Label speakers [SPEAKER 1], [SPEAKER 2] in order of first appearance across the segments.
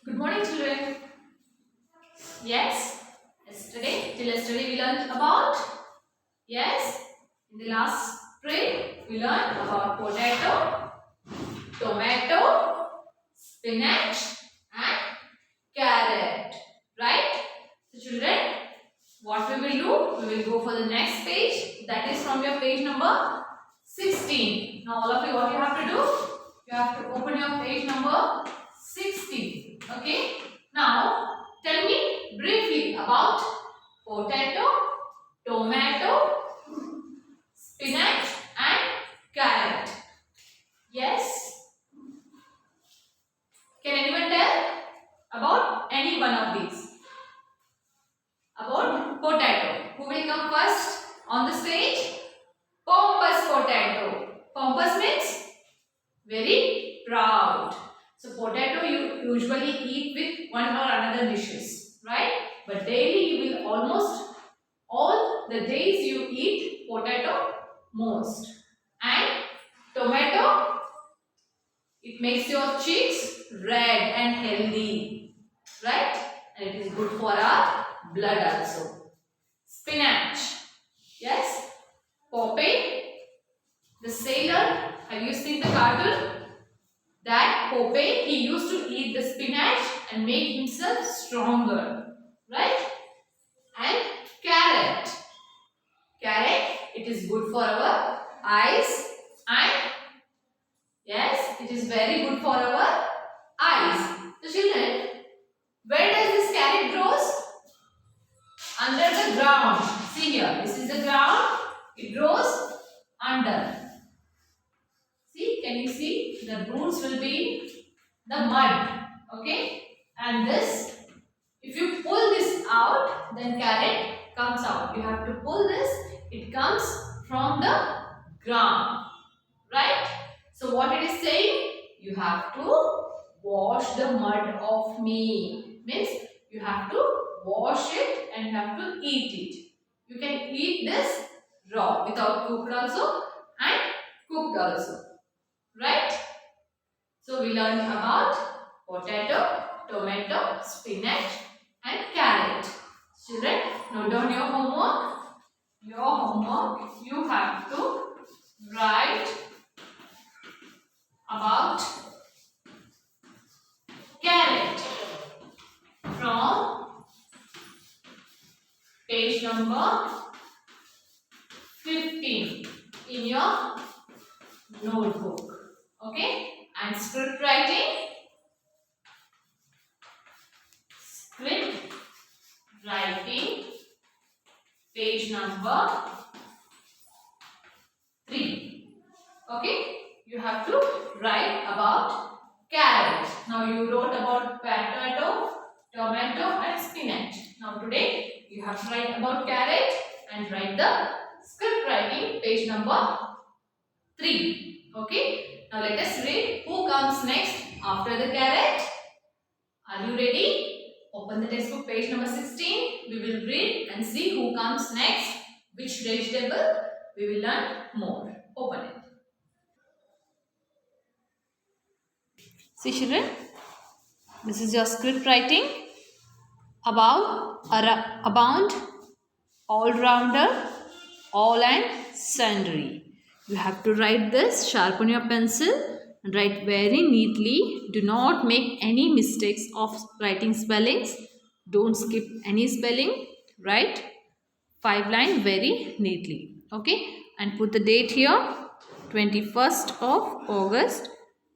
[SPEAKER 1] Good morning, children. Yes, till yesterday we learned about, yes, in the last period we learned about potato, tomato, spinach and carrot, right? So children, what we will do, we will go for the next page, that is from your page number 16. Now all of you, what you have to do, you have to open your page number 16. Okay. Now tell me briefly about potato, tomato, spinach and carrot. Yes. Can anyone tell about any one of these? About potato. Who will come first on the stage? Pompous potato. Pompous means very proud. So potato you usually eat with one or another dishes, right? But daily you will almost all the days you eat potato most. And tomato, it makes your cheeks red and healthy, right? And it is good for our blood also. Spinach, yes. Popeye, the sailor, have you seen the cartoon? That Popeye, he used to eat the spinach and make himself stronger, right? And carrot. Carrot, it is good for our eyes and yes, it is very good for our eyes. So children, where does this carrot grows? Under the ground. See here, this is the ground. It grows under. See, can you see? The roots will be the mud. Okay? And this, if you pull this out, then carrot comes out. You have to pull this. It comes from the ground. Right? So what it is saying? You have to wash the mud off me. Means you have to wash it and you have to eat it. You can eat this raw without cooked also and cooked also. Right? So we learned about potato, tomato, spinach and carrot. Children, note down your homework. Your homework, you have to write about carrot from page number 15 in your notebook. Okay? And script writing. Script writing, page number 3. Okay? You have to write about carrot. Now you wrote about potato, tomato and spinach. Now today you have to write about carrot and write the script writing, page number 3. Okay? Now let us read who comes next after the carrot. Are you ready? Open the textbook, page number 16. We will read and see who comes next. Which vegetable we will learn more. Open it. See children, this is your script writing about all-rounder, all and sundry. You have to write this, sharpen your pencil and write very neatly. Do not make any mistakes of writing spellings. Don't skip any spelling. Write 5 lines very neatly. Okay? And put the date here, 21st of August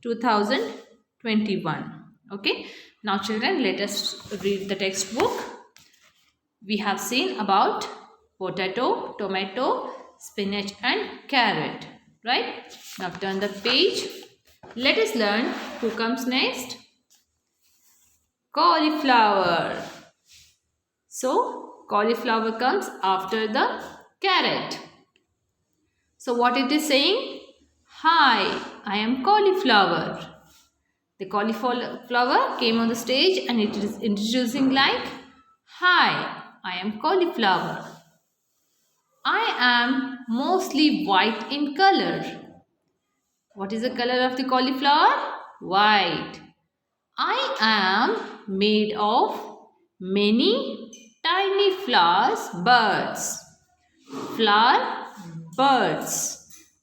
[SPEAKER 1] 2021. Okay? Now children, let us read the textbook. We have seen about potato, tomato, spinach and carrot. Right? Now turn the page. Let us learn who comes next. Cauliflower. So, cauliflower comes after the carrot. So, what it is saying? Hi, I am cauliflower. The cauliflower came on the stage and it is introducing like, hi, I am cauliflower. I am mostly white in color. What is the color of the cauliflower? White. I am made of many tiny flowers, birds. Flower birds.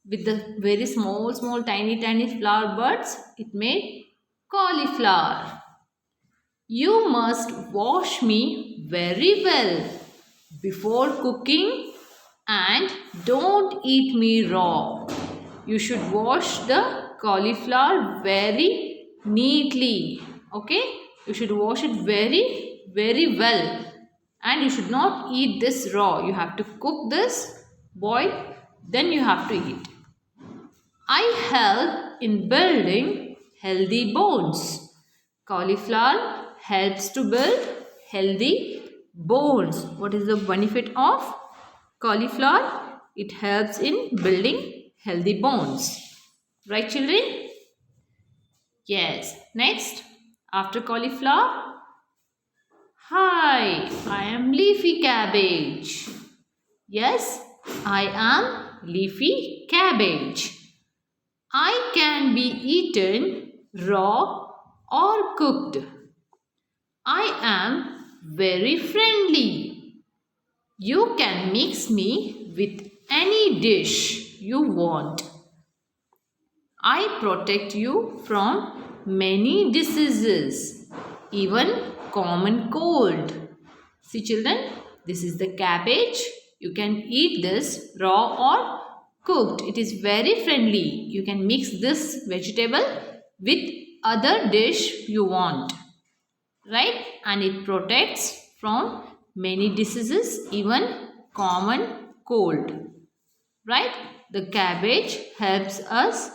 [SPEAKER 1] With the very small, tiny flower birds, it made cauliflower. You must wash me very well before cooking and don't eat me raw. You should wash the cauliflower very neatly. Okay? You should wash it very well. And you should not eat this raw. You have to cook this, boil, then you have to eat. I help in building healthy bones. Cauliflower helps to build healthy bones. What is the benefit of cauliflower? It helps in building healthy bones. Right, children? Yes. Next, after cauliflower, hi, I am leafy cabbage. Yes, I am leafy cabbage. I can be eaten raw or cooked. I am very friendly. You can mix me with any dish you want. I protect you from many diseases, even common cold. See children, this is the cabbage. You can eat this raw or cooked. It is very friendly. You can mix this vegetable with other dish you want. Right? And it protects from many diseases, even common cold. Right? The cabbage helps us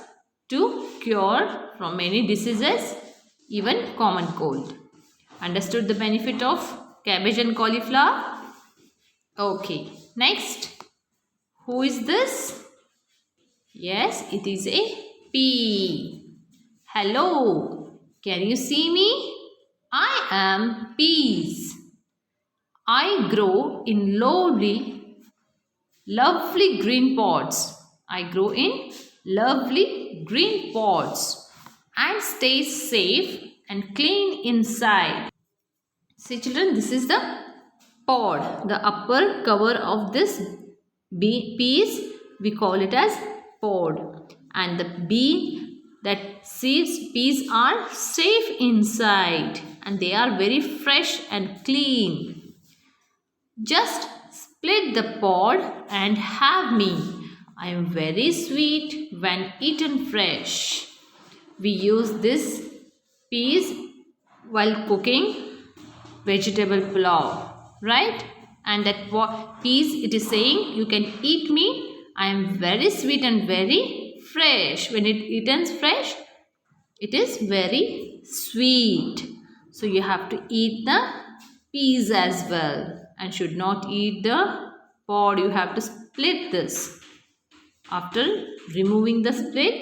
[SPEAKER 1] to cure from many diseases, even common cold. Understood the benefit of cabbage and cauliflower? Okay. Next. Who is this? Yes, it is a pea. Hello. Can you see me? I am peas. I grow in lovely green pots. I grow in lovely green pots and stay safe and clean inside. See children, this is the pod. The upper cover of this peas, we call it as pod. And the bean that seeds peas are safe inside and they are very fresh and clean. Just split the pod and have me. I am very sweet when eaten fresh. We use this peas while cooking vegetable pulao, right? And that peas, it is saying you can eat me. I am very sweet and very fresh. When it eaten fresh, it is very sweet. So you have to eat the peas as well and should not eat the pod. You have to split this. After removing the split,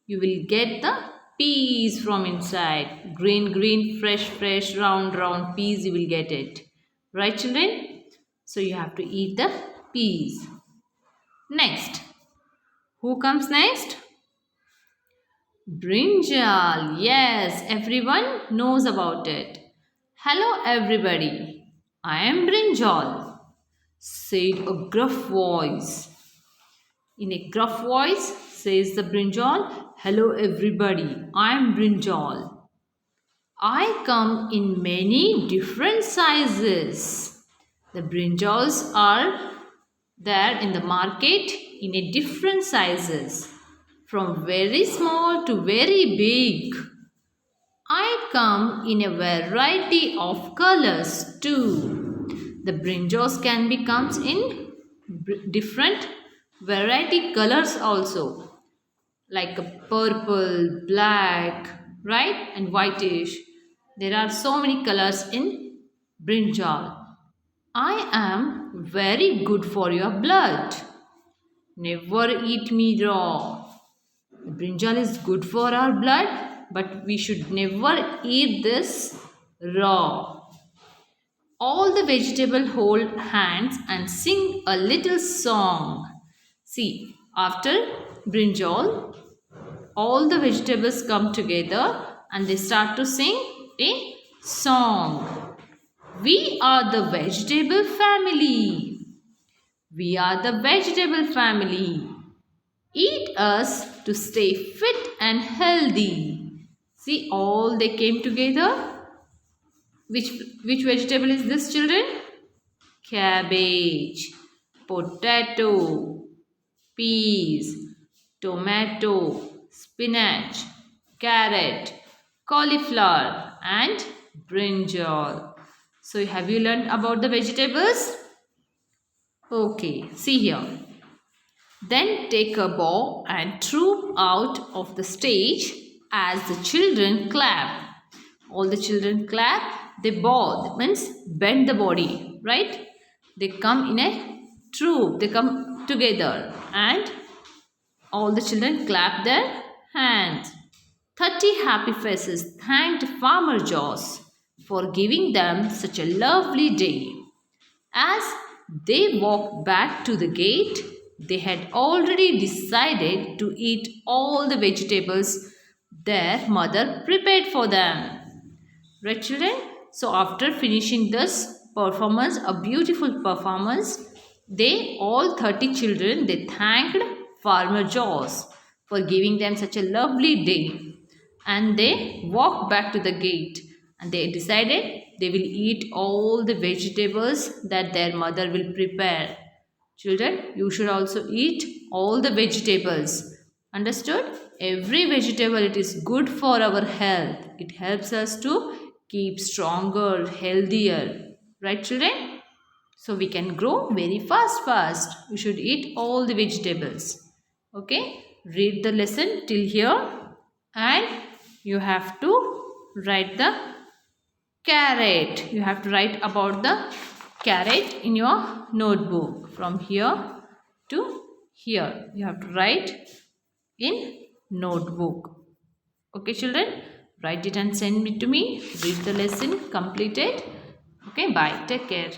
[SPEAKER 1] you will get the peas from inside. Green, fresh, round peas you will get it. Right children? So you have to eat the peas. Next. Who comes next? Brinjal. Yes, everyone knows about it. Hello everybody. I am Brinjal, said a gruff voice. In a gruff voice, says the brinjal, hello everybody, I am brinjal. I come in many different sizes. The brinjals are there in the market in a different sizes, from very small to very big. I come in a variety of colors too. The brinjals can be comes in different variety colors also, like a purple, black, right, and whitish. There are so many colors in brinjal. I am very good for your blood. Never eat me raw. The brinjal is good for our blood, but we should never eat this raw. All the vegetable hold hands and sing a little song. See, after brinjal, all the vegetables come together and they start to sing a song. We are the vegetable family. We are the vegetable family. Eat us to stay fit and healthy. See, all they came together. Which vegetable is this, children? Cabbage, potato, peas, tomato, spinach, carrot, cauliflower and brinjal. So have you learned about the vegetables? Okay, see here. Then take a bow and troop out of the stage as the children clap. All the children clap, they bow, that means bend the body, right? They come in a troop, they come together and all the children clap their hands. 30 happy faces thanked Farmer Joss for giving them such a lovely day. As they walked back to the gate, they had already decided to eat all the vegetables their mother prepared for them. Right, children? So, after finishing this performance, a beautiful performance, they all 30 children they thanked Farmer Jaws for giving them such a lovely day, and they walked back to the gate and they decided they will eat all the vegetables that their mother will prepare. Children, you should also eat all the vegetables. Understood? Every vegetable it is good for our health. It helps us to keep stronger, healthier. Right, children? So we can grow very fast. We should eat all the vegetables. Okay? Read the lesson till here and you have to write the carrot. You have to write about the carrot in your notebook. From here to here. You have to write in notebook. Okay, children? Write it and send it to me. Read the lesson. Complete it. Okay, bye. Take care.